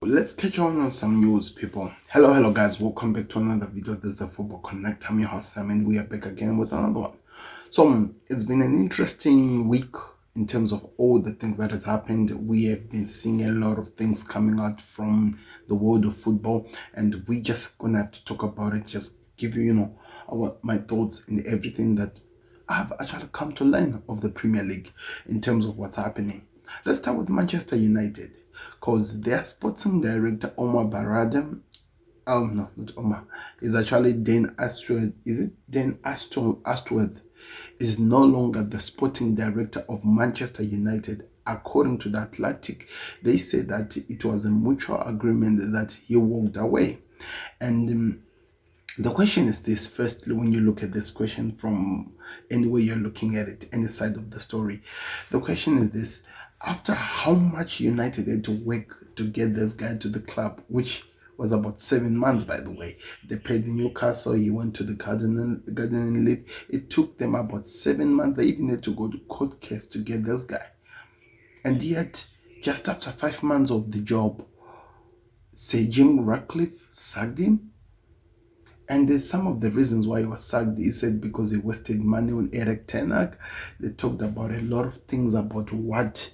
Let's catch on some news, people. Hello guys, welcome back to another video. This is the Football Connect. I'm your host Sam, and we are back again with another one. So it's been an interesting week in terms of all the things that has happened. We have been seeing a lot of things coming out from the world of football, and we just gonna have to talk about it, just give you my thoughts and everything that I have actually come to learn of the Premier League in terms of what's happening. Let's start with Manchester United, because their sporting director Omar Barada, no, not Omar, is actually Dan Ashworth. Is it Dan Ashworth? Is no longer the sporting director of Manchester United. According to the Athletic, they say that it was a mutual agreement that he walked away. And the question is this: firstly, when you look at this question from any way you're looking at it, any side of the story, the question is this: after how much United had to work to get this guy to the club, which was about 7 months, by the way. They paid Newcastle, he went to the gardening league. It took them about 7 months. They even had to go to court case to get this guy. And yet, just after 5 months of the job, Sir Jim Ratcliffe sacked him. And there's some of the reasons why he was sacked. He said because he wasted money on Erik ten Hag. They talked about a lot of things about what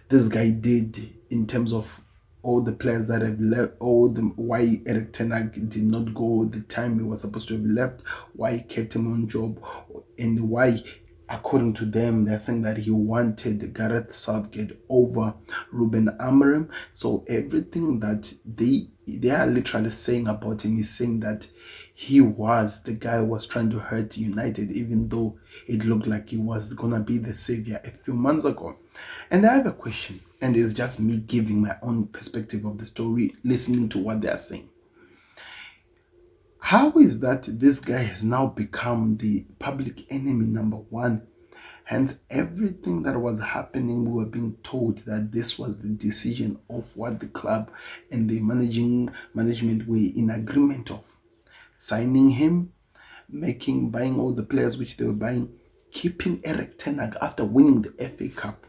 this guy did in terms of all the players that have left, why Erik ten Hag did not go the time he was supposed to have left, why he kept him on job, and why, according to them, they're saying that he wanted Gareth Southgate over Ruben Amorim. So everything that they are literally saying about him is saying that the guy was trying to hurt United, even though it looked like he was gonna be the savior a few months ago. And I have a question, and it's just me giving my own perspective of the story, listening to what they are saying. How is that this guy has now become the public enemy number one? Hence, everything that was happening, we were being told that this was the decision of what the club and the management were in agreement of. Signing him, buying all the players which they were buying, keeping Erik ten Hag after winning the FA Cup.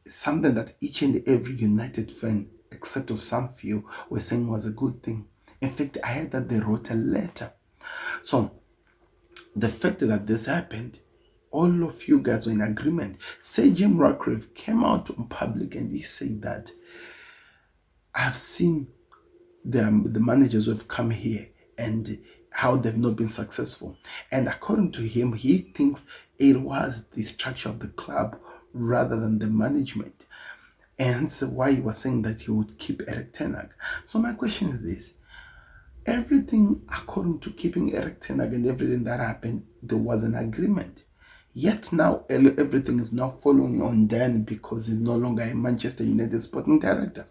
Something that each and every United fan, except of some few, were saying was a good thing. In fact, I heard that they wrote a letter. So, the fact that this happened, all of you guys were in agreement. Sir Jim Ratcliffe came out in public and he said that I've seen the managers who have come here and how they've not been successful. And according to him, he thinks it was the structure of the club rather than the management. And so why he was saying that he would keep Erik ten Hag. So my question is this: everything according to keeping Erik ten Hag and everything that happened, there was an agreement. Yet now everything is now following on Dan because he's no longer a Manchester United sporting director.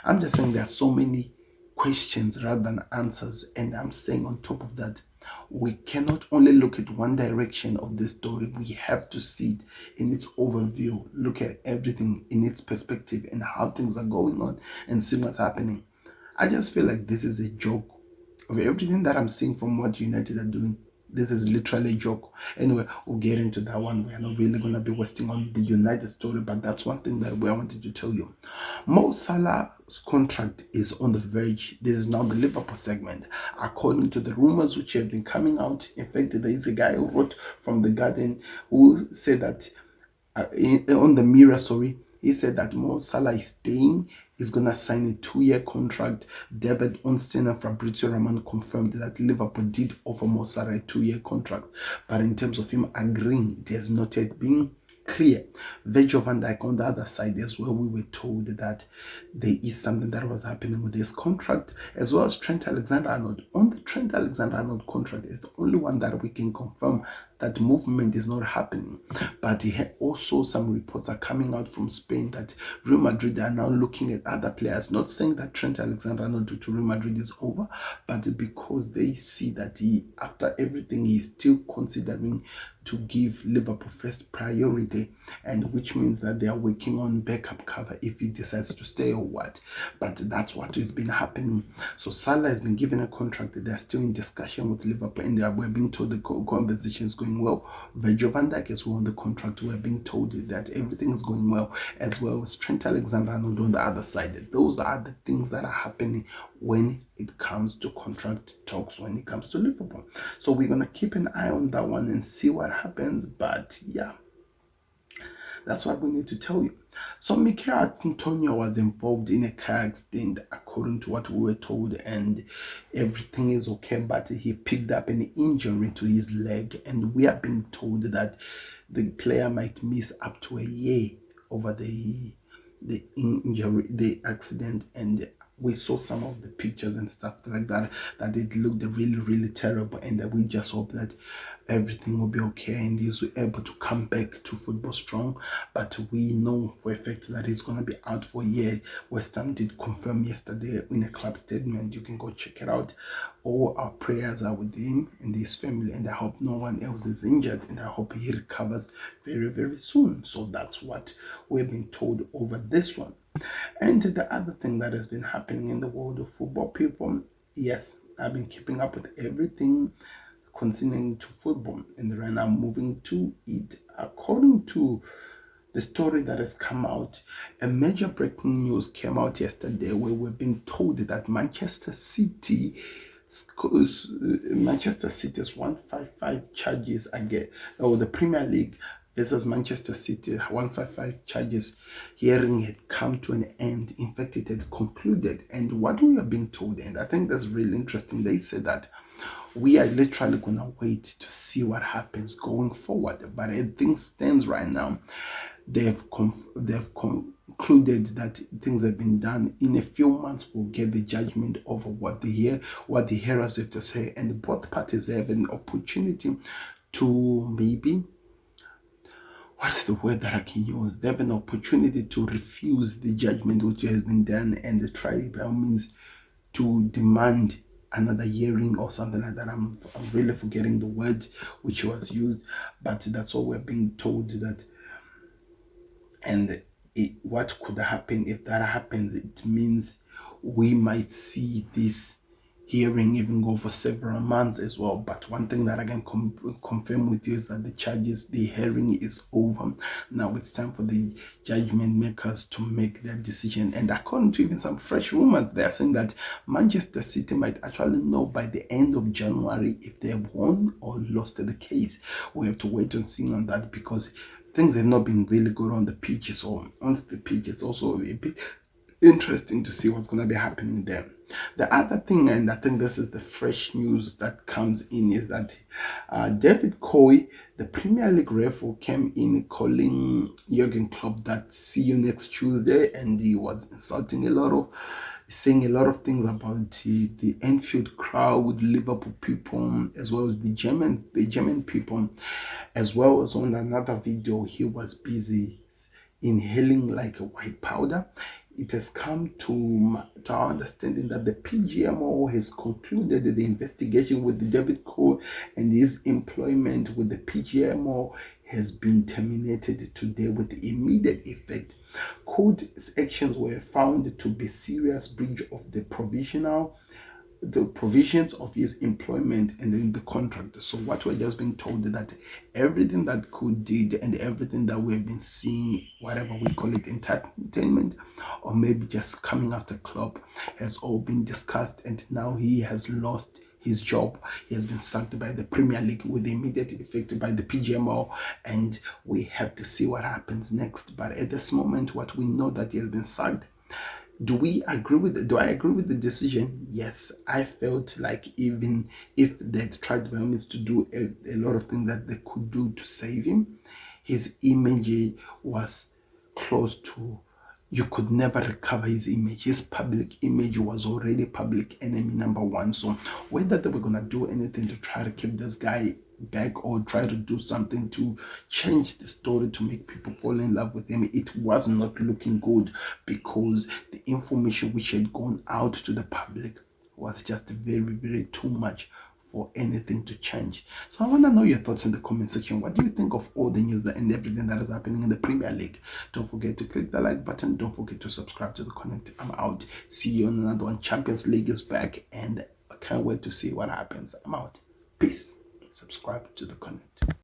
I'm just saying there are so many questions rather than answers, and I'm saying on top of that, we cannot only look at one direction of this story. We have to see it in its overview, look at everything in its perspective and how things are going on and see what's happening. I just feel like this is a joke of everything that I'm seeing from what United are doing. This is literally a joke. Anyway, we'll get into that one. We're not really going to be wasting on the United story, but that's one thing that I wanted to tell you. Mo Salah's contract is on the verge. This is now the Liverpool segment. According to the rumors which have been coming out, in fact, there is a guy who wrote from The Guardian who said that on the Mirror, he said that Mo Salah is staying. He's going to sign a 2-year contract. David Ornstein and Fabrizio Romano confirmed that Liverpool did offer Mo Salah a 2-year contract. But in terms of him agreeing, it has not yet been clear. Virgil van Dijk on the other side as well, we were told that there is something that was happening with his contract, as well as Trent Alexander-Arnold. On the Trent Alexander-Arnold contract is the only one that we can confirm that movement is not happening. But also some reports are coming out from Spain that Real Madrid are now looking at other players, not saying that Trent Alexander-Arnold to Real Madrid is over, but because they see that after everything, he's still considering to give Liverpool first priority, and which means that they are working on backup cover if he decides to stay or what. But that's what has been happening. So Salah has been given a contract. They're still in discussion with Liverpool, and we're being told the conversation is going well. Virgil van Dijk is on the contract. We're being told that everything is going well, as well as Trent Alexander-Arnold on the other side. Those are the things that are happening when it comes to contract talks, when it comes to Liverpool. So we're going to keep an eye on that one and see what happens. But yeah, that's what we need to tell you. So Mikel Antonio was involved in a car accident, according to what we were told, and everything is okay, but he picked up an injury to his leg, and we are being told that the player might miss up to a year over the injury, the accident. And we saw some of the pictures and stuff like that it looked really terrible, and that we just hope that everything will be okay and he's able to come back to football strong. But we know for a fact that he's going to be out for a year. West Ham did confirm yesterday in a club statement. You can go check it out. All our prayers are with him and his family, and I hope no one else is injured, and I hope he recovers very soon. So that's what we've been told over this one. And the other thing that has been happening in the world of football, people, yes, I've been keeping up with everything concerning to football, and right now I'm moving to it. According to the story that has come out, a major breaking news came out yesterday where we're being told that Manchester City's 155 charges again, or the Premier League versus Manchester City 155 charges hearing had come to an end. In fact, it had concluded. And what we are being told, and I think that's really interesting, they said that we are literally gonna wait to see what happens going forward. But as things stands right now, they've concluded that things have been done. In a few months, we'll get the judgment of what the hearers have to say, and both parties have an opportunity to maybe, what's the word that I can use? They have an opportunity to refuse the judgment which has been done, and try by all means to demand another hearing or something like that. I'm really forgetting the word which was used, but that's all we're being told. That, and what could happen if that happens, it means we might see this hearing even go for several months as well. But one thing that I can confirm with you is that the hearing is over. Now it's time for the judgment makers to make their decision. And according to even some fresh rumors, they're saying that Manchester City might actually know by the end of January if they have won or lost the case. We have to wait and see on that, because things have not been really good on the pitch. So on the pitch, it's also a bit interesting to see what's going to be happening there. The other thing, and I think this is the fresh news that comes in, is that David Coy, the Premier League ref, came in calling Jurgen Klopp that see you next Tuesday, and he was insulting saying a lot of things about the Anfield crowd, Liverpool people, as well as the German people, as well as on another video he was busy inhaling like a white powder. It has come to our understanding that the PGMO has concluded the investigation with David Cole, and his employment with the PGMO has been terminated today with immediate effect. Cole's actions were found to be serious breach of the provisions of his employment and in the contract. So what we're just being told is that everything that Cole did and everything that we've been seeing, whatever we call it, entertainment, or maybe just coming after Klopp, has all been discussed, and now he has lost his job. He has been sacked by the Premier League with immediate effect by the PGMO, and we have to see what happens next. But at this moment, what we know that he has been sacked. Do I agree with the decision? Yes, I felt like even if they tried by all means to do a lot of things that they could do to save him, his image was close to, you could never recover his image. His public image was already public enemy number one. So whether they were gonna do anything to try to keep this guy back or try to do something to change the story to make people fall in love with him, it was not looking good, because the information which had gone out to the public was just very too much for anything to change. So I want to know your thoughts in the comment section. What do you think of all the news and everything that is happening in the Premier League? Don't forget to click the like button. Don't forget to subscribe to the content. I'm out. See you on another one. Champions League is back, and I can't wait to see what happens. I'm out. Peace. Subscribe to the content.